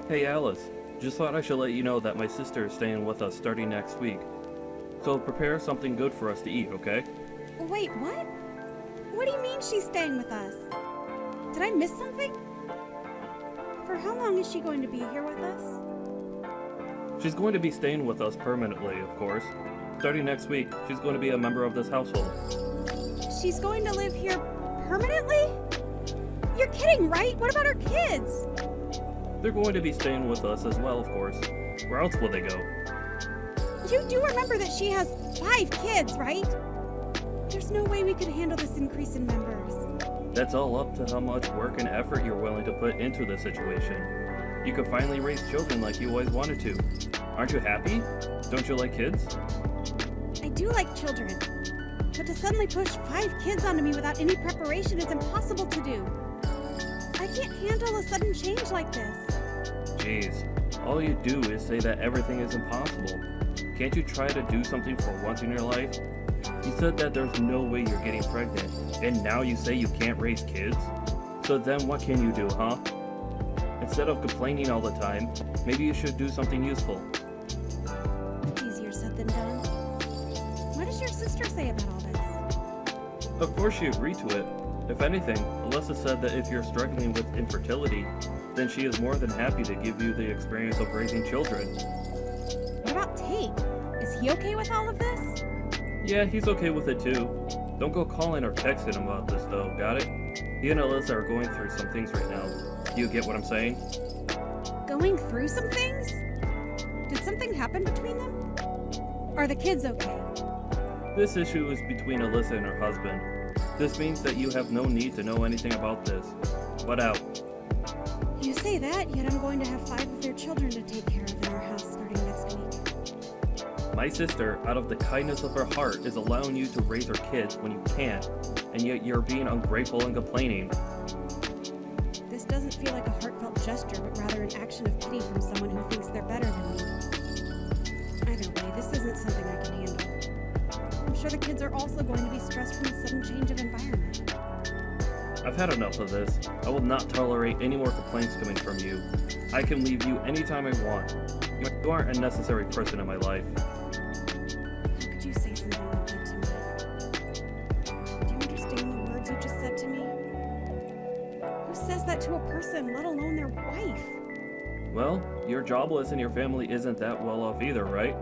Hey Alice, just thought I should let you know that my sister is staying with us starting next week. So prepare something good for us to eat, okay? Wait, what? What do you mean she's staying with us? Did I miss something? For how long is she going to be here with us? She's going to be staying with us permanently, of course. Starting next week, she's going to be a member of this household. She's going to live here permanently? You're kidding, right? What about her kids? They're going to be staying with us as well, of course. Where else will they go? You do remember that she has 5 kids, right? There's no way we could handle this increase in members. That's all up to how much work and effort you're willing to put into the situation. You could finally raise children like you always wanted to. Aren't you happy? Don't you like kids? I do like children, but to suddenly push 5 kids onto me without any preparation is impossible to do. I can't handle a sudden change like this. Jeez, all you do is say that everything is impossible. Can't you try to do something for once in your life? You said that there's no way you're getting pregnant, and now you say you can't raise kids? So then what can you do, huh? Instead of complaining all the time, maybe you should do something useful. It's easier said than done. What does your sister say about all this? Of course she agreed to it. If anything, Alyssa said that if you're struggling with infertility, then she is more than happy to give you the experience of raising children. What about Tate? Is he okay with all of this? Yeah, he's okay with it too. Don't go calling or texting him about this though, got it? He and Alyssa are going through some things right now. Do you get what I'm saying? Going through some things? Did something happen between them? Are the kids okay? This issue is between Alyssa and her husband. This means that you have no need to know anything about this. What out? You say that, yet I'm going to have 5 of their children to take care of in our house starting next week. My sister, out of the kindness of her heart, is allowing you to raise her kids when you can't, and yet you're being ungrateful and complaining. This doesn't feel like a heartfelt gesture, but rather an action of pity from someone who thinks they're better than me. Either way, this isn't something I can handle. I'm sure the kids are also going to be stressed from the sudden change of environment. I've had enough of this. I will not tolerate any more complaints coming from you. I can leave you anytime I want. You aren't a necessary person in my life. How could you say something like that to me? Do you understand the words you just said to me? Who says that to a person, let alone their wife? Well, you're jobless and your family isn't that well off either, right?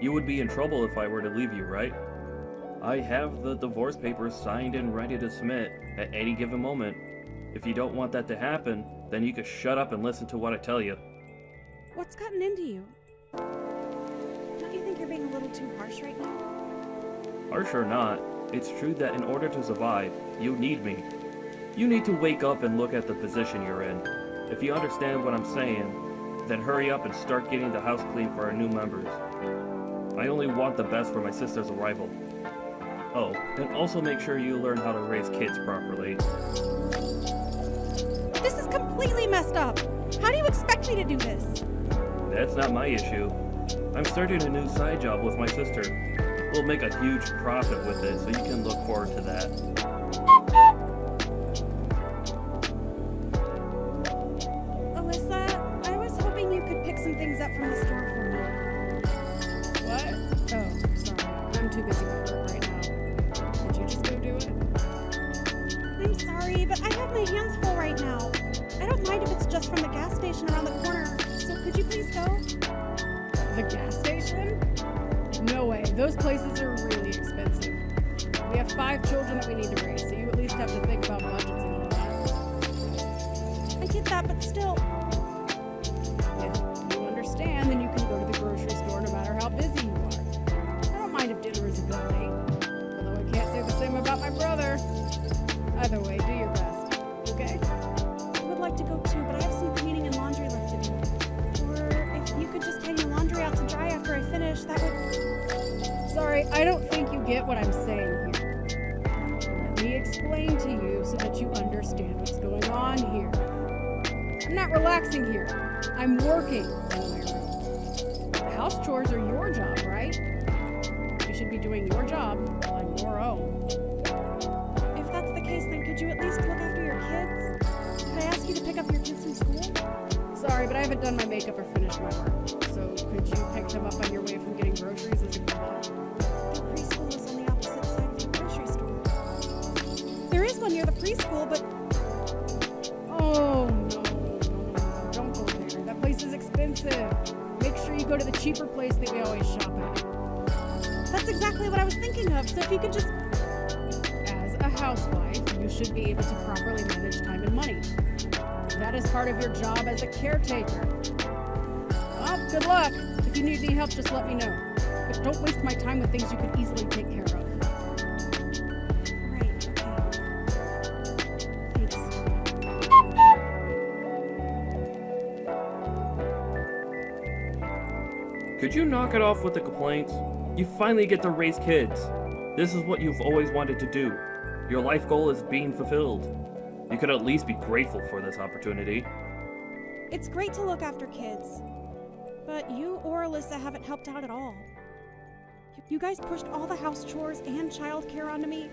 You would be in trouble if I were to leave you, right? I have the divorce papers signed and ready to submit at any given moment. If you don't want that to happen, then you can shut up and listen to what I tell you. What's gotten into you? Don't you think you're being a little too harsh right now? Harsh or not, it's true that in order to survive, you need me. You need to wake up and look at the position you're in. If you understand what I'm saying, then hurry up and start getting the house clean for our new members. I only want the best for my sister's arrival. Oh, and also make sure you learn how to raise kids properly. This is completely messed up. How do you expect me to do this? That's not my issue. I'm starting a new side job with my sister. We'll make a huge profit with it, so you can look forward to that. Alyssa, I was hoping you could pick some things up from the store for me. What? Oh, sorry. I'm too busy with work right now. Could you just go do it? I'm sorry, but I have my hands full right now. I don't mind if it's just from the gas station around the corner. So could you please go? The gas station? No way. Those places are really expensive. We have 5 children that we need to raise, so you at least have to think about budgets and all that. I get that, but still. If you understand, then you can go to the grocery store no matter how busy you are. I don't mind if dinner is a bit late, although I can't say the same about my brother. Either way, do your best, okay? I would like to go too, but I have some cleaning and laundry left to do. Or if you could just hang your laundry out to dry after I finish, that would... Sorry, I don't think you get what I'm saying here. Let me explain to you so that you understand what's going on here. I'm not relaxing here. I'm working in my room. The house chores are your job, right? You should be doing your job on your own. If that's the case, then could you at least look after your kids? Could I ask you to pick up your kids from school? Sorry, but I haven't done my makeup or finished my work. So could you pick them up on your way from getting groceries as a giveaway? The preschool is on the opposite side of the grocery store. There is one near the preschool, but Oh, no. Don't go there. That place is expensive. Make sure you go to the cheaper place that we always shop at. that's exactly what I was thinking of. So if you could just... As a housewife, you should be able to properly manage time and money. That is part of your job as a caretaker. Well, good luck. If you need any help, just let me know. But don't waste my time with things you could easily take care of. Right, okay. Thanks. Could you knock it off with the complaints? You finally get to raise kids. This is what you've always wanted to do. Your life goal is being fulfilled. You could at least be grateful for this opportunity. It's great to look after kids, but you or Alyssa haven't helped out at all. You guys pushed all the house chores and childcare onto me.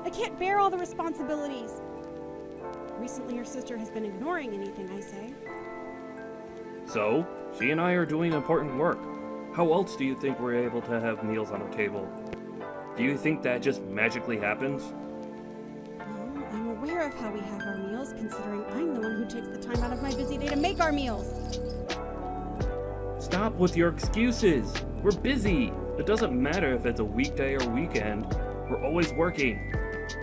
I can't bear all the responsibilities. Recently, your sister has been ignoring anything I say. So, she and I are doing important work. How else do you think we're able to have meals on our table? Do you think that just magically happens? Well, I'm aware of how we have our meals, considering I'm the one who takes the time out of my busy day to make our meals. Stop with your excuses. We're busy. It doesn't matter if it's a weekday or weekend. We're always working.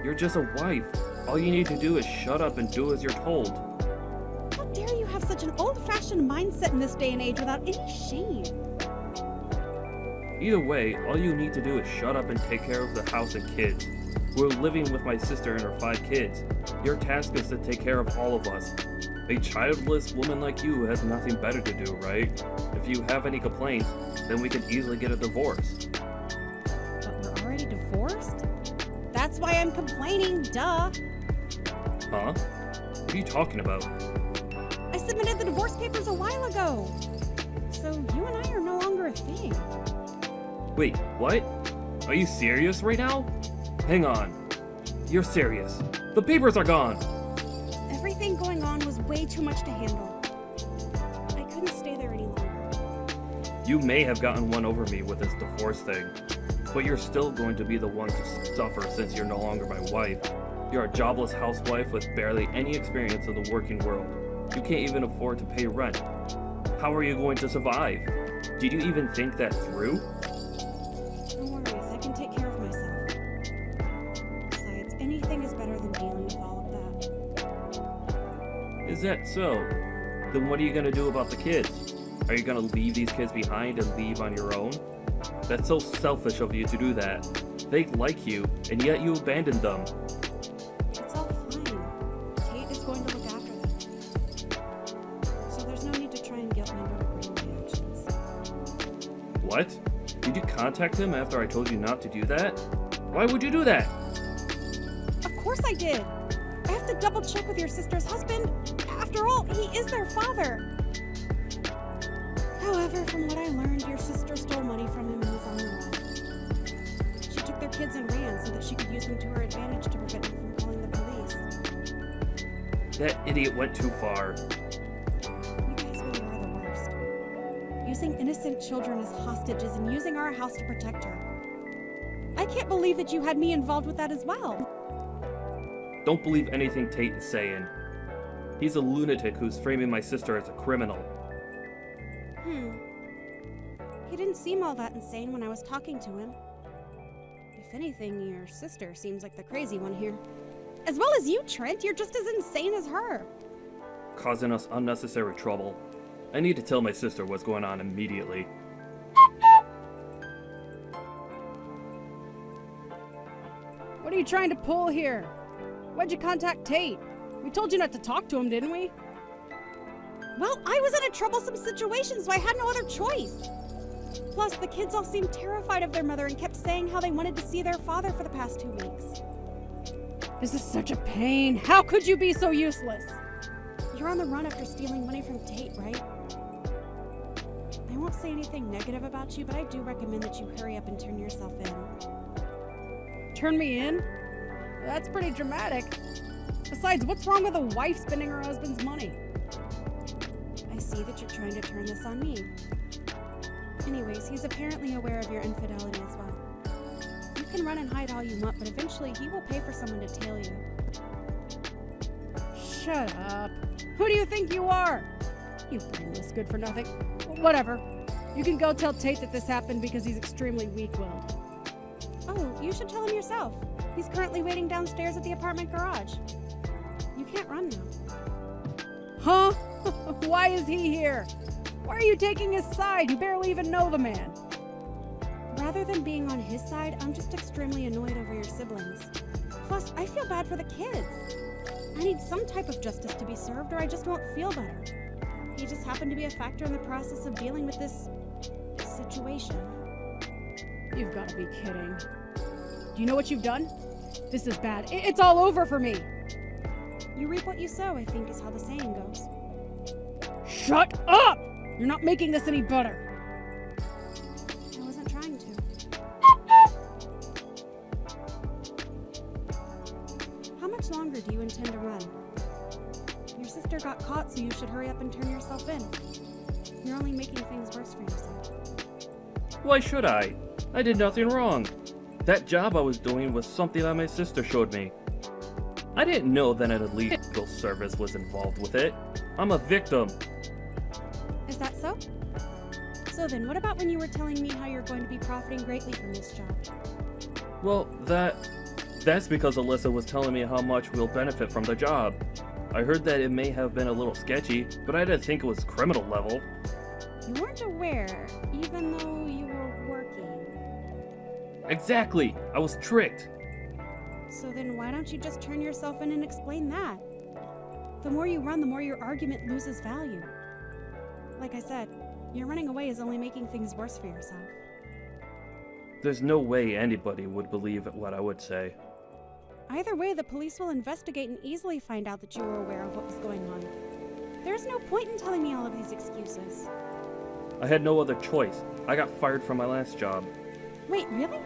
You're just a wife. All you need to do is shut up and do as you're told. How dare you have such an old-fashioned mindset in this day and age without any shame? Either way, all you need to do is shut up and take care of the house and kids. We're living with my sister and her 5 kids. Your task is to take care of all of us. A childless woman like you has nothing better to do, right? If you have any complaints, then we could easily get a divorce. But we're already divorced? That's why I'm complaining, duh. Huh? What are you talking about? I submitted the divorce papers a while ago. So you and I are no longer a thing. Wait, what? Are you serious right now? Hang on. You're serious. The papers are gone! Everything going on was way too much to handle. I couldn't stay there any longer. You may have gotten one over me with this divorce thing, but you're still going to be the one to suffer since you're no longer my wife. You're a jobless housewife with barely any experience in the working world. You can't even afford to pay rent. How are you going to survive? Did you even think that through? No worries, I can take care of myself. Besides, anything is better than dealing with all of that. Is that so? Then what are you going to do about the kids? Are you going to leave these kids behind and leave on your own? That's so selfish of you to do that. They like you, and yet you abandoned them. It's all fine. Tate is going to look after them. So there's no need to try and guilt me into regretting my actions. What? Did you contact him after I told you not to do that? Why would you do that? Of course I did. I have to double check with your sister's husband. After all, he is their father. However, from what I learned, your sister stole money from him and was on the run. She took their kids and ran so that she could use them to her advantage to prevent him from calling the police. That idiot went too far. You guys really are the worst. Using innocent children as hostages and using our house to protect her. I can't believe that you had me involved with that as well. Don't believe anything Tate is saying. He's a lunatic who's framing my sister as a criminal. He didn't seem all that insane when I was talking to him. If anything, your sister seems like the crazy one here. As well as you, Trent. You're just as insane as her. Causing us unnecessary trouble. I need to tell my sister what's going on immediately. What are you trying to pull here? Why'd you contact Tate? We told you not to talk to him, didn't we? Well, I was in a troublesome situation, so I had no other choice. Plus, the kids all seemed terrified of their mother and kept saying how they wanted to see their father for the past 2 weeks. This is such a pain. How could you be so useless? You're on the run after stealing money from Tate, right? I won't say anything negative about you, but I do recommend that you hurry up and turn yourself in. Turn me in? That's pretty dramatic. Besides, what's wrong with a wife spending her husband's money? I see that you're trying to turn this on me. Anyways, he's apparently aware of your infidelity as well. You can run and hide all you want, but eventually he will pay for someone to tail you. Shut up. Who do you think you are? You brainless good for nothing. Whatever. You can go tell Tate that this happened because he's extremely weak-willed. Oh, you should tell him yourself. He's currently waiting downstairs at the apartment garage. You can't run now. Huh? Why is he here? Why are you taking his side? You barely even know the man. Rather than being on his side, I'm just extremely annoyed over your siblings. Plus, I feel bad for the kids. I need some type of justice to be served or I just won't feel better. He just happened to be a factor in the process of dealing with this situation. You've got to be kidding. Do you know what you've done? This is bad. It's all over for me. You reap what you sow, I think is how the saying goes. Shut up! You're not making this any better. I wasn't trying to. How much longer do you intend to run? Your sister got caught, so you should hurry up and turn yourself in. You're only making things worse for yourself. Why should I? I did nothing wrong. That job I was doing was something that my sister showed me. I didn't know that an legal service was involved with it. I'm a victim. Is that so? So then, what about when you were telling me how you're going to be profiting greatly from this job? Well, that's because Alyssa was telling me how much we'll benefit from the job. I heard that it may have been a little sketchy, but I didn't think it was criminal level. You weren't aware, even though you were working. Exactly! I was tricked! So then why don't you just turn yourself in and explain that? The more you run, the more your argument loses value. Like I said, your running away is only making things worse for yourself. There's no way anybody would believe what I would say. Either way, the police will investigate and easily find out that you were aware of what was going on. There's no point in telling me all of these excuses. I had no other choice. I got fired from my last job. Wait, really?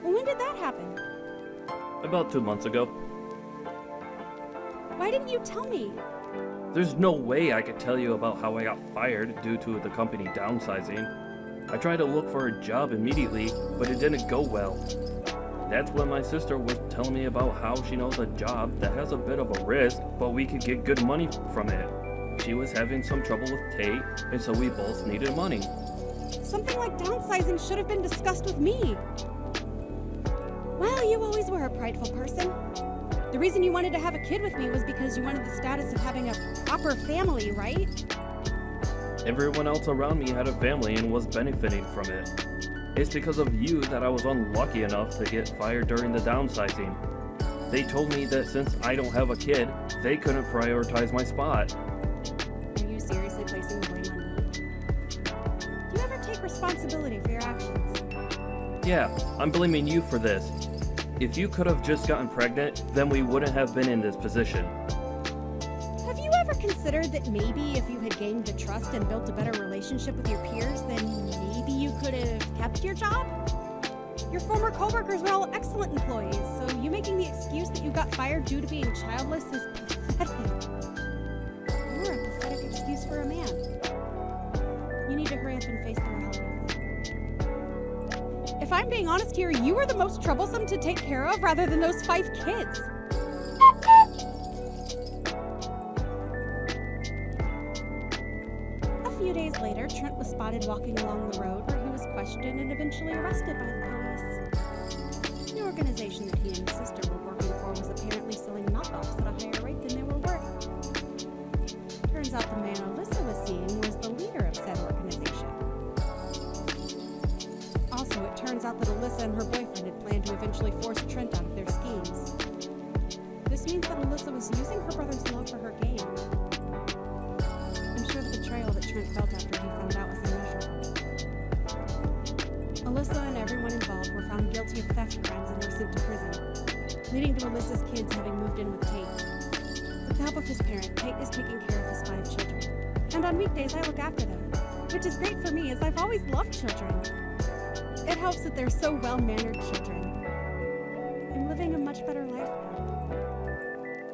When did that happen? About 2 months ago. Why didn't you tell me? There's no way I could tell you about how I got fired due to the company downsizing. I tried to look for a job immediately, but it didn't go well. That's when my sister was telling me about how she knows a job that has a bit of a risk, but we could get good money from it. She was having some trouble with Tate, and so we both needed money. Something like downsizing should have been discussed with me. Well, you always were a prideful person. The reason you wanted to have a kid with me was because you wanted the status of having a proper family, right? Everyone else around me had a family and was benefiting from it. It's because of you that I was unlucky enough to get fired during the downsizing. They told me that since I don't have a kid, they couldn't prioritize my spot. Are you seriously placing the blame on me? Do you ever take responsibility for your actions? Yeah, I'm blaming you for this. If you could have just gotten pregnant, then we wouldn't have been in this position. Have you ever considered that maybe if you had gained the trust and built a better relationship with your peers, then maybe you could have kept your job? Your former coworkers were all excellent employees, so you making the excuse that you got fired due to being childless is pathetic. You're a pathetic excuse for a man. You need to hurry up and face the reality of it. If I'm being honest here, you were the most troublesome to take care of rather than those 5 kids. A few days later, Trent was spotted walking along the road where he was questioned and eventually arrested by the police. The organization that he and his sister were working for was apparently selling knockoffs at a higher rate than they were worth. Turns out the man Alyssa was seeing was the leader of said organization. Also, it turns out that Alyssa and her boyfriend had planned to eventually force Trent out of their schemes. This means that Alyssa was using her brother's love for her gain. I'm sure the betrayal that Trent felt after he found out was immeasurable. Alyssa and everyone involved were found guilty of theft crimes and were sent to prison, leading to Alyssa's kids having moved in with Tate. With the help of his parent, Tate is taking care of his 5 children. And on weekdays, I look after them, which is great for me as I've always loved children. It helps that they're so well-mannered children. I'm living a much better life now.